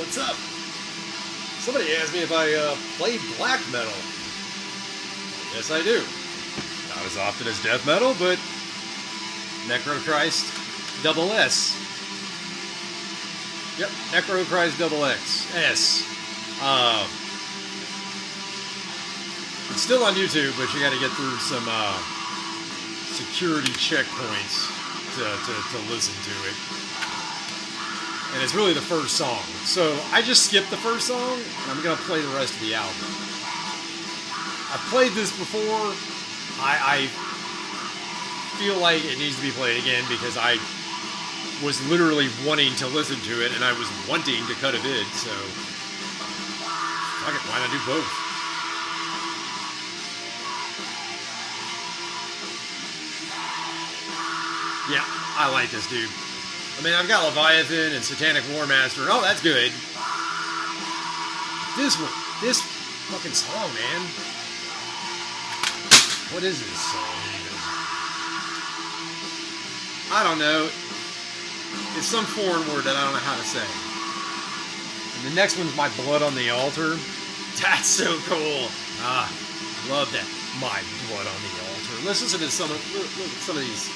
What's up? Somebody asked me if I played black metal. Yes, I do. Not as often as death metal, but Necrochrist double S. Yep, Necrochrist double X. S. It's still on YouTube, but you got to get through some security checkpoints to listen to it. And it's really the first song. So I just skipped the first song, and I'm going to play the rest of the album. I've played this before. I feel like it needs to be played again because I was literally wanting to listen to it, and I was wanting to cut a vid, so fuck it, why not do both? Yeah, I like this dude. I mean, I've got Leviathan and Satanic Warmaster, and oh, that's good. This fucking song, man. What is this song even? I don't know. It's some foreign word that I don't know how to say. And the next one's My Blood on the Altar. That's so cool. Love that. My Blood on the Altar. Listen to some of these.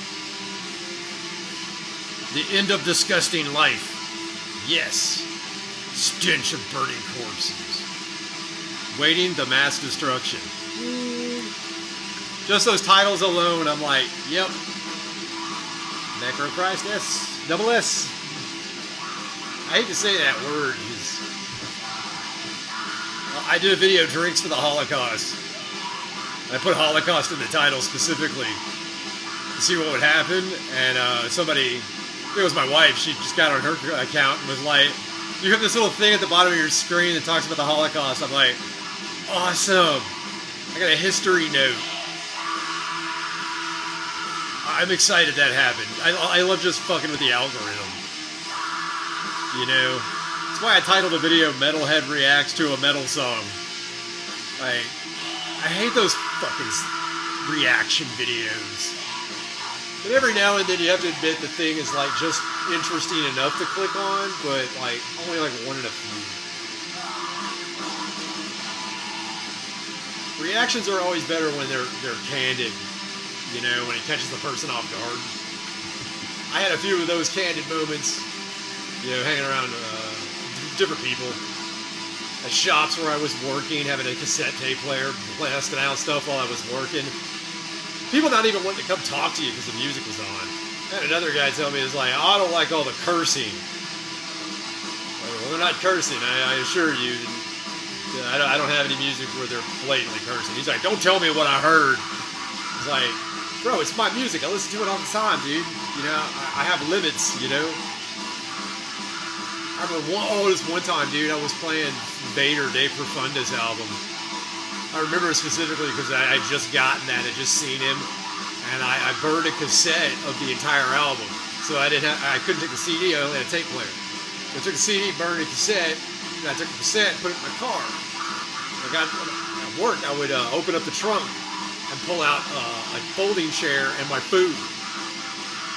The end of disgusting life. Yes. Stench of burning corpses. Waiting the mass destruction. Just those titles alone, I'm like, yep. Necrochrist S. Double S. I hate to say that word. I did a video, Drinks for the Holocaust. I put Holocaust in the title specifically to see what would happen. And somebody... It was my wife. She just got on her account and was like, you have this little thing at the bottom of your screen that talks about the Holocaust. I'm like, awesome. I got a history note. I'm excited that happened. I love just fucking with the algorithm. You know? That's why I titled the video Metalhead Reacts to a Metal Song. Like, I hate those fucking reaction videos. But every now and then you have to admit the thing is like just interesting enough to click on, but like only like one in a few. Reactions are always better when they're candid, you know, when it catches the person off guard. I had a few of those candid moments, you know, hanging around different people at shops where I was working, having a cassette tape player, blasting out stuff while I was working. People not even wanting to come talk to you because the music was on. I had another guy tell me, it's like, oh, I don't like all the cursing. Well, they're not cursing, I assure you. I don't have any music where they're blatantly cursing. He's like, don't tell me what I heard. It's like, bro, it's my music. I listen to it all the time, dude. You know, I have limits, you know. I remember this one time, dude, I was playing Vader De Profunda's album. I remember it specifically because I had just gotten that, I just seen him, and I burned a cassette of the entire album. So I couldn't take the CD, I only had a tape player. So I took the CD, burned a cassette, and I took the cassette and put it in my car. At work, I would open up the trunk and pull out a folding chair and my food,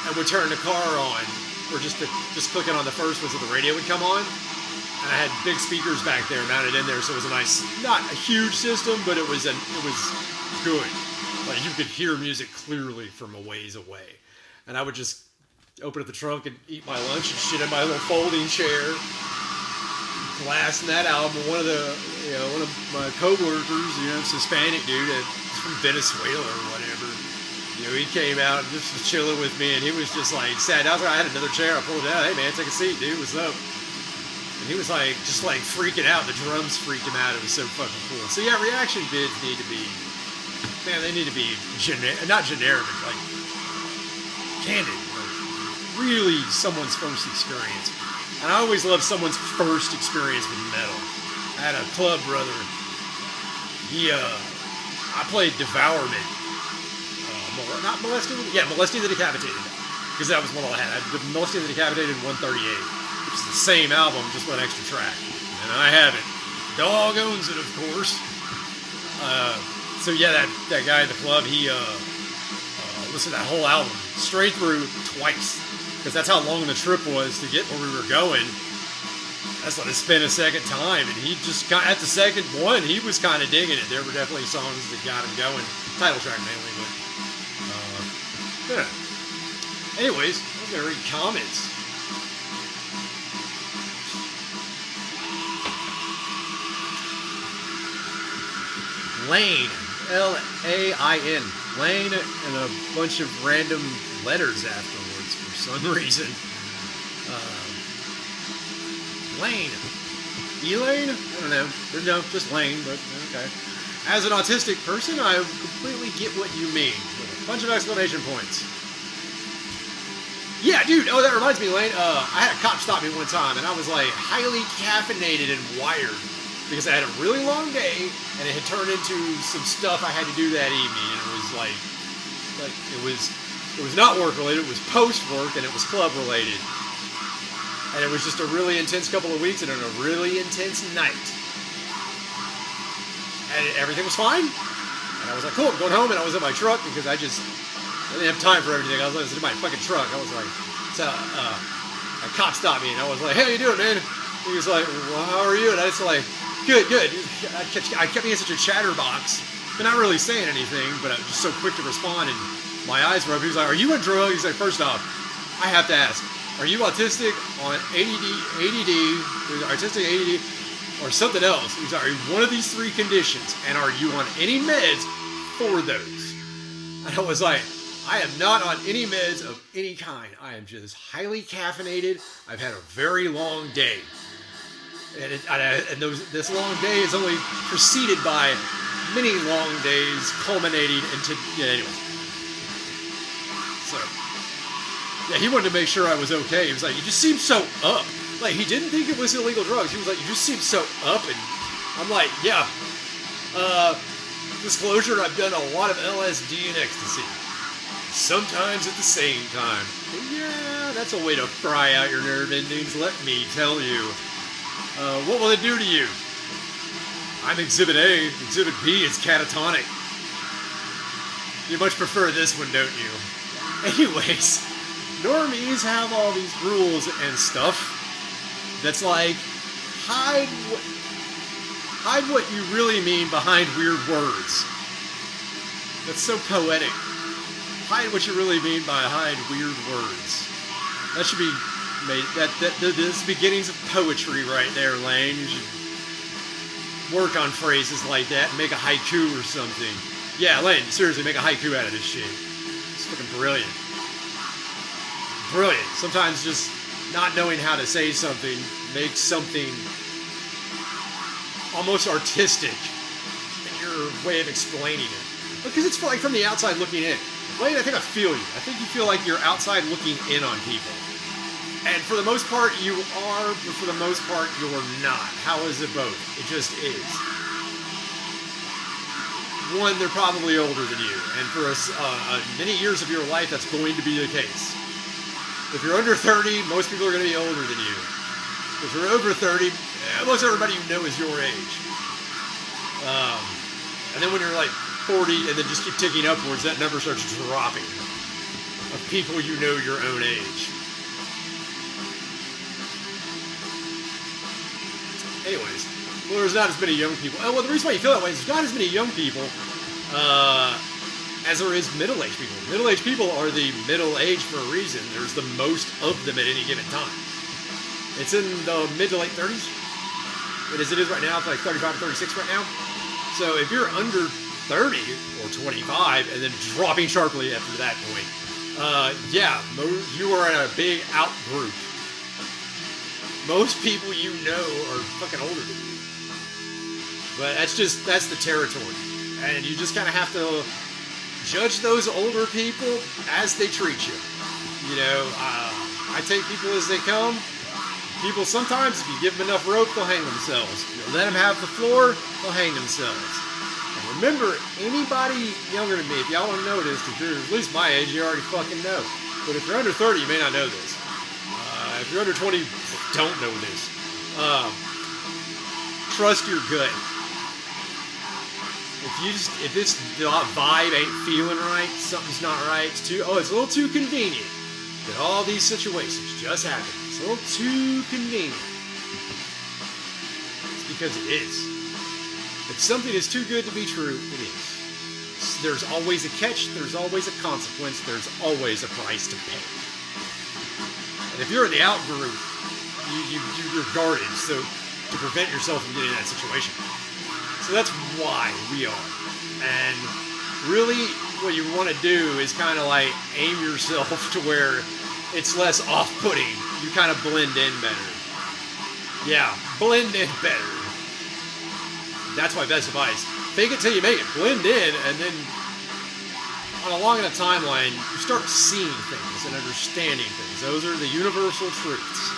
and would turn the car on, or just clicking on the first one so the radio would come on. And I had big speakers back there mounted in there, so it was a nice, not a huge system, but it was good. Like you could hear music clearly from a ways away. And I would just open up the trunk and eat my lunch and shit in my little folding chair, blasting that album. One of my coworkers, you know, this Hispanic dude, he's from Venezuela or whatever. You know, he came out and just was chilling with me, and he was just like sat down. I had another chair. I pulled it out. Hey man, take a seat, dude. What's up? And he was like, just like freaking out. The drums freaked him out. It was so fucking cool. So yeah, reaction vids need to be, man, they need to be not generic, but like candid. Like really someone's first experience. And I always love someone's first experience with metal. I had a club brother. I played Devourment. Not Molesting the Decapitated. Because that was one I had. I did Molesting the Decapitated 138. Which is the same album, just one extra track. And I have it. Dog owns it, of course. So yeah, that guy at the club, he listened to that whole album straight through twice. Because that's how long the trip was to get where we were going. That's let it spin a second time, and he just got at the second one. He was kind of digging it. There were definitely songs that got him going. Title track mainly, but yeah. Anyways, I was gonna read comments. Lane, L-A-I-N, Lane, and a bunch of random letters afterwards for some reason. Lane. Elaine? I don't know. No, just Lane, but okay. As an autistic person, I completely get what you mean. With a bunch of exclamation points. Yeah, dude. Oh, that reminds me, Lane. I had a cop stop me one time, and I was like highly caffeinated and wired because I had a really long day, and it had turned into some stuff I had to do that evening, and it was like it was not work related. It was post work, and it was club related. And it was just a really intense couple of weeks and a really intense night. And everything was fine. And I was like, cool, I'm going home. And I was in my truck because I didn't have time for everything. I was in my fucking truck. I was like, so a cop stopped me and I was like, hey, how you doing, man? He was like, well, how are you? And I was like, good. I kept being such a chatterbox, but not really saying anything, but I was just so quick to respond. And my eyes were up. He was like, are you on drugs? He's like, first off, I have to ask, are you autistic on ADD, artistic ADD, or something else? He's like, are you one of these three conditions? And are you on any meds for those? And I was like, I am not on any meds of any kind. I am just highly caffeinated. I've had a very long day. And this long day is only preceded by many long days culminating into, anyways. So, yeah, he wanted to make sure I was okay. He was like, you just seem so up. Like, he didn't think it was illegal drugs. He was like, you just seem so up. And I'm like, yeah. Disclosure, I've done a lot of LSD and ecstasy. Sometimes at the same time. Yeah, that's a way to fry out your nerve endings, let me tell you. What will it do to you? I'm Exhibit A. Exhibit B is catatonic. You much prefer this one, don't you? Anyways, normies have all these rules and stuff that's like, hide what you really mean behind weird words. That's so poetic. Hide what you really mean behind weird words. That should be made. This beginnings of poetry right there, Lane. You should work on phrases like that and make a haiku or something. Yeah, Lane, seriously, make a haiku out of this shit. It's fucking brilliant. Brilliant. Sometimes just not knowing how to say something makes something almost artistic in your way of explaining it. Because it's like from the outside looking in. Lane, I think I feel you. I think you feel like you're outside looking in on people. And for the most part, you are, but for the most part, you're not. How is it both? It just is. One, they're probably older than you. And for many years of your life, that's going to be the case. If you're under 30, most people are going to be older than you. If you're over 30, most everybody you know is your age. And then when you're like 40 and then just keep ticking upwards, that number starts dropping of people you know your own age. Anyways, well, there's not as many young people. Well, the reason why you feel that way is there's not as many young people as there is middle-aged people. Middle-aged people are the middle-aged for a reason. There's the most of them at any given time. It's in the mid to late 30s. As it is right now, it's like 35 to 36 right now. So if you're under 30 or 25 and then dropping sharply after that point, yeah, you are in a big out group. Most people you know are fucking older than you. But that's the territory. And you just kind of have to judge those older people as they treat you. You know, I take people as they come. People sometimes, if you give them enough rope, they'll hang themselves. If you let them have the floor, they'll hang themselves. And remember, anybody younger than me, if y'all don't know this, because you're at least my age, you already fucking know. But if you're under 30, you may not know this. If you're under 20, don't know this. Trust your gut. If this vibe ain't feeling right, something's not right. It's a little too convenient that all these situations just happen. It's a little too convenient. because it is. If something is too good to be true, it is. There's always a catch, there's always a consequence, there's always a price to pay. And if you're in the out group, you're guarded, so to prevent yourself from getting in that situation. So that's why we are. And really, what you want to do is kind of like aim yourself to where it's less off-putting. You kind of blend in better. Yeah, blend in better. That's my best advice. Fake it till you make it. Blend in, and then on a long enough timeline, you start seeing things and understanding things. Those are the universal truths.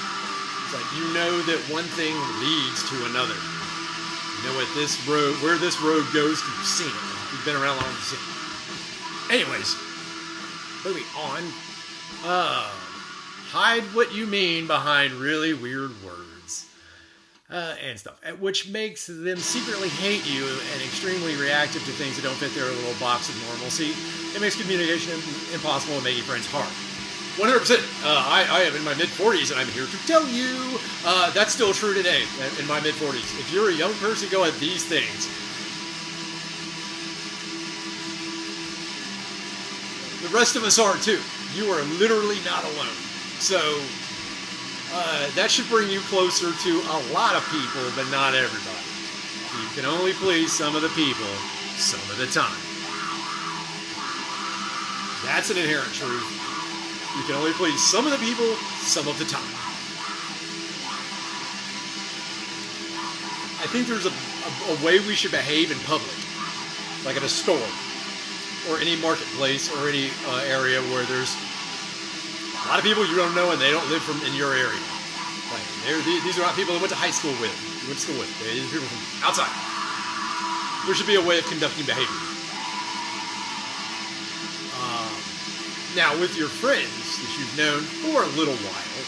It's like you know that one thing leads to another. You know what this road, where this road goes, you've seen it. You've been around long enough to see it. Anyways, moving on. Hide what you mean behind really weird words. And stuff, which makes them secretly hate you and extremely reactive to things that don't fit their little box of normalcy. It makes communication impossible and making friends hard. 100%. I am in my mid-40s, and I'm here to tell you that's still true today, in my mid-40s. If you're a young person, go at these things. The rest of us are, too. You are literally not alone. So, that should bring you closer to a lot of people, but not everybody. You can only please some of the people, some of the time. That's an inherent truth. You can only please some of the people, some of the time. I think there's a way we should behave in public, like at a store, or any marketplace, or any area where there's a lot of people you don't know and they don't live in your area. Like, these are not people that went to high school with, you went to school with. These are people from outside. There should be a way of conducting behavior. Now, with your friends that you've known for a little while,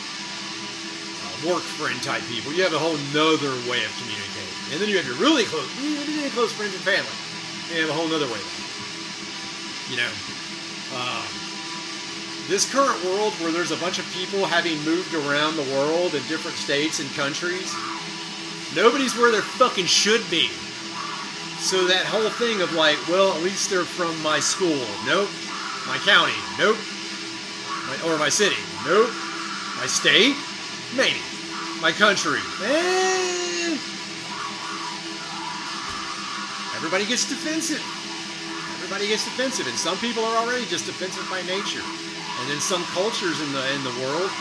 work friend type people, you have a whole nother way of communicating. And then you have your really close friends and family. And you have a whole nother way. You know, this current world where there's a bunch of people having moved around the world in different states and countries, nobody's where they fucking should be. So that whole thing of like, well, at least they're from my school. Nope. My county. Nope. Or my city. Nope. My state. Maybe. My country. Everybody gets defensive. Everybody gets defensive, and some people are already just defensive by nature. And then some cultures in the world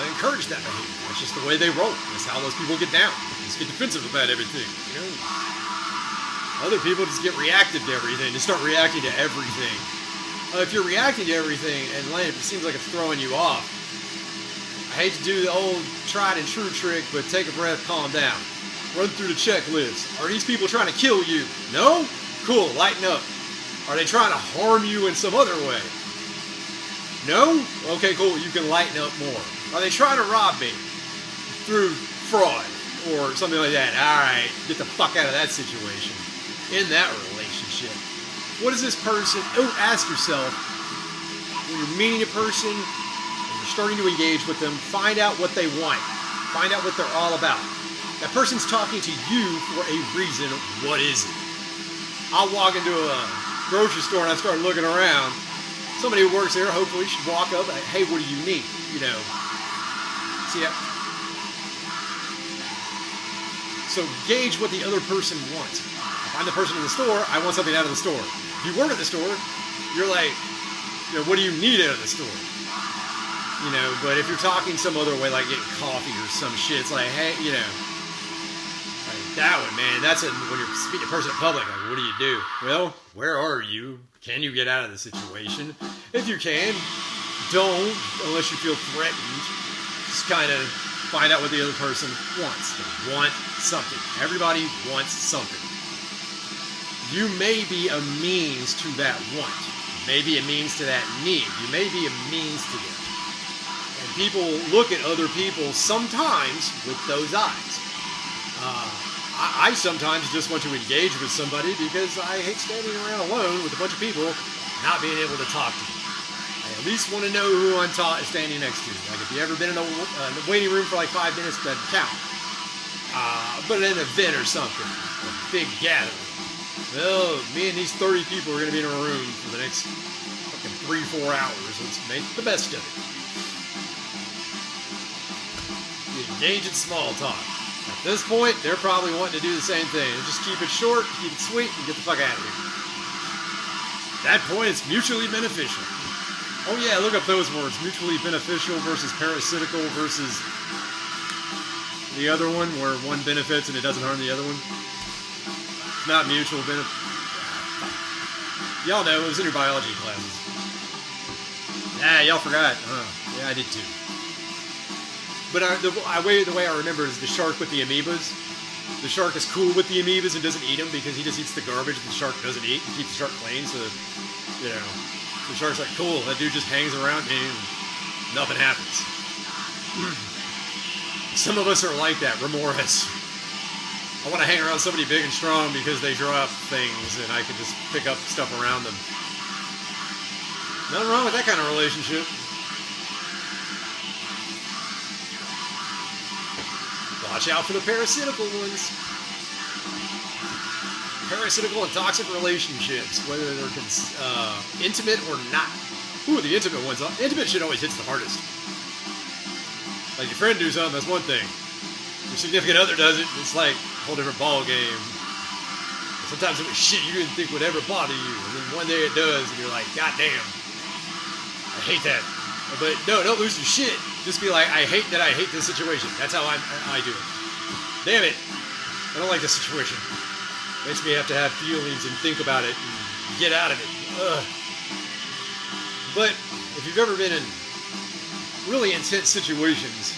encourage that behavior. That's just the way they roll. That's how those people get down. They just get defensive about everything. You know. Other people just get reactive to everything. Just start reacting to everything. If you're reacting to everything and it seems like it's throwing you off, I hate to do the old tried and true trick, but take a breath, calm down. Run through the checklist. Are these people trying to kill you? No? Cool, lighten up. Are they trying to harm you in some other way? No? Okay, cool, you can lighten up more. Are they trying to rob me through fraud or something like that? Alright, get the fuck out of that situation. In that relationship. What is this person? Oh, ask yourself, when you're meeting a person and you're starting to engage with them, find out what they want. Find out what they're all about. That person's talking to you for a reason. What is it? I'll walk into a grocery store and I start looking around. Somebody who works there hopefully should walk up and, hey, what do you need? You know. See that? So gauge what the other person wants. If I'm the person in the store, I want something out of the store. If you work at the store, you're like, you know, what do you need out of the store? You know, but if you're talking some other way, like getting coffee or some shit, it's like, hey, you know, like that one, man, that's when you're speaking to a person in public, like, what do you do? Well, where are you? Can you get out of the situation? If you can, don't, unless you feel threatened. Just kind of find out what the other person wants. They want something. Everybody wants something. You may be a means to that want. You may be a means to that need. You may be a means to that. And people look at other people sometimes with those eyes. I sometimes just want to engage with somebody because I hate standing around alone with a bunch of people not being able to talk to them. I at least want to know who I'm standing next to. Like if you ever been in a waiting room for like 5 minutes, that count. but an event or something, a big gathering. Well, me and these 30 people are going to be in a room for the next fucking 3-4 hours. Let's make the best of it. You engage in small talk. At this point, they're probably wanting to do the same thing. Just keep it short, keep it sweet, and get the fuck out of here. At that point, it's mutually beneficial. Oh yeah, look up those words. Mutually beneficial versus parasitical versus the other one, where one benefits and it doesn't harm the other one. It's not mutual benefit. Y'all know, it was in your biology classes. Ah, y'all forgot. Yeah, I did too. But the way I remember is the shark with the amoebas. The shark is cool with the amoebas and doesn't eat them because he just eats the garbage the shark doesn't eat and keeps the shark clean. So, you know, the shark's like, cool, that dude just hangs around me and nothing happens. Some of us are like that, remorse. I want to hang around somebody big and strong because they drop things and I can just pick up stuff around them. Nothing wrong with that kind of relationship. Watch out for the parasitical ones. Parasitical and toxic relationships, whether they're intimate or not. Ooh, the intimate ones. Intimate shit always hits the hardest. Like your friend do something, that's one thing. Your significant other does it, it's like a whole different ball game. Sometimes it was shit you didn't think would ever bother you, and then one day it does, and you're like, God damn, I hate that. But no, don't lose your shit. Just be like, I hate that I hate this situation. That's how I do it. Damn it, I don't like this situation. Makes me have to have feelings and think about it and get out of it. Ugh. But if you've ever been in really intense situations,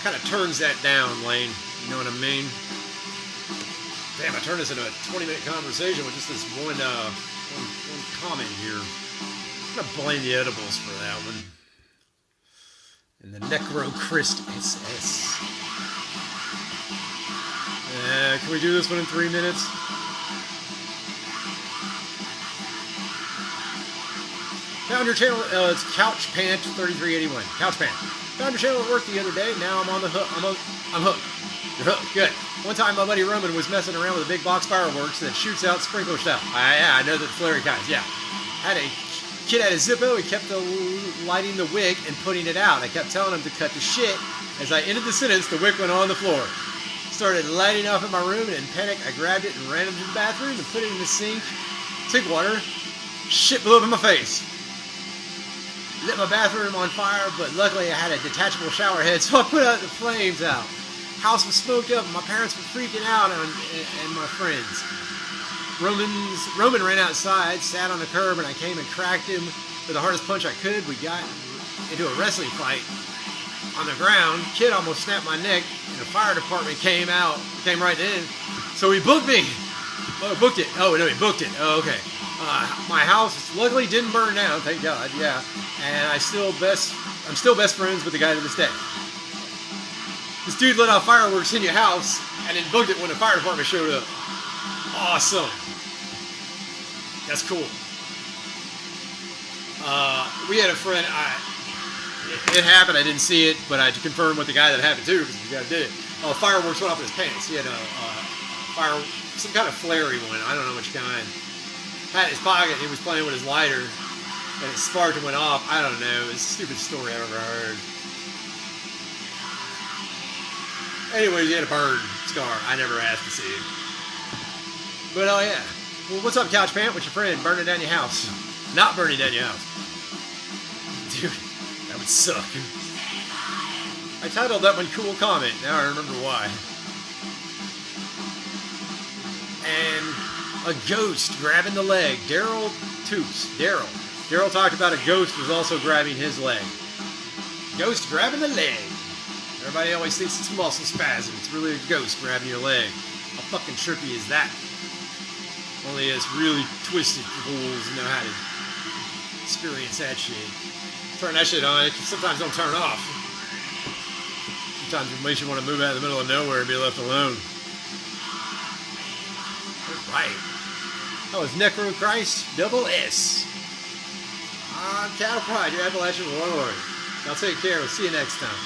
kind of turns that down, Lane. You know what I mean? Damn, I turned this into a 20-minute conversation with just this one comment here. I'm going to blame the edibles for that one. And the Necrochrist SS. Can we do this one in 3 minutes? Found your channel, it's Couch Pant 3381. Couch Pant. Found your channel at work the other day. Now I'm on the hook. I'm hooked. You're hooked. Good. One time my buddy Roman was messing around with a big box fireworks that shoots out sprinkler style. Yeah, I know the flary kinds. Yeah. Had a kid had a Zippo. He kept lighting the wick and putting it out. I kept telling him to cut the shit. As I ended the sentence, the wick went on the floor. Started lighting off in my room, and in panic, I grabbed it and ran into the bathroom and put it in the sink water. Shit blew up in my face. Lit my bathroom on fire, but luckily I had a detachable shower head, so I put out the flames out. House was smoked up, and my parents were freaking out, and my friends. Roman ran outside, sat on the curb, and I came and cracked him with the hardest punch I could. We got into a wrestling fight on the ground. Kid almost snapped my neck, and the fire department came right in. So he booked me. Oh, booked it. Oh, no, he booked it. Oh, okay. My house luckily didn't burn down, thank God, yeah. And I'm still best friends with the guy to this day. This dude lit off fireworks in your house and then booked it when the fire department showed up. Awesome. That's cool. We had a friend, it happened, I didn't see it, but I confirmed with the guy that happened too, because the guy did it. Fireworks went off in his pants. He had some kind of flary one, I don't know which kind. Had in his pocket, he was playing with his lighter, and it sparked and went off. I don't know, it's the stupidest story I've ever heard. Anyway, he had a burn scar. I never asked to see it. But oh yeah. Well, what's up, Couch Pant? What's your friend? Burning down your house. Not burning down your house. Dude, that would suck. I titled that one Cool Comment. Now I remember why. And a ghost grabbing the leg. Daryl Toops. Daryl talked about a ghost was also grabbing his leg. Ghost grabbing the leg. Everybody always thinks it's muscle spasm. It's really a ghost grabbing your leg. How fucking trippy is that? Only us really twisted fools know how to experience that shit. Turn that shit on. It sometimes don't turn off. Sometimes it makes you want to move out in the middle of nowhere and be left alone. Right. That was Necrochrist double S. I'm Cattle Pride, your Appalachian Warlord. Y'all take care. We'll see you next time.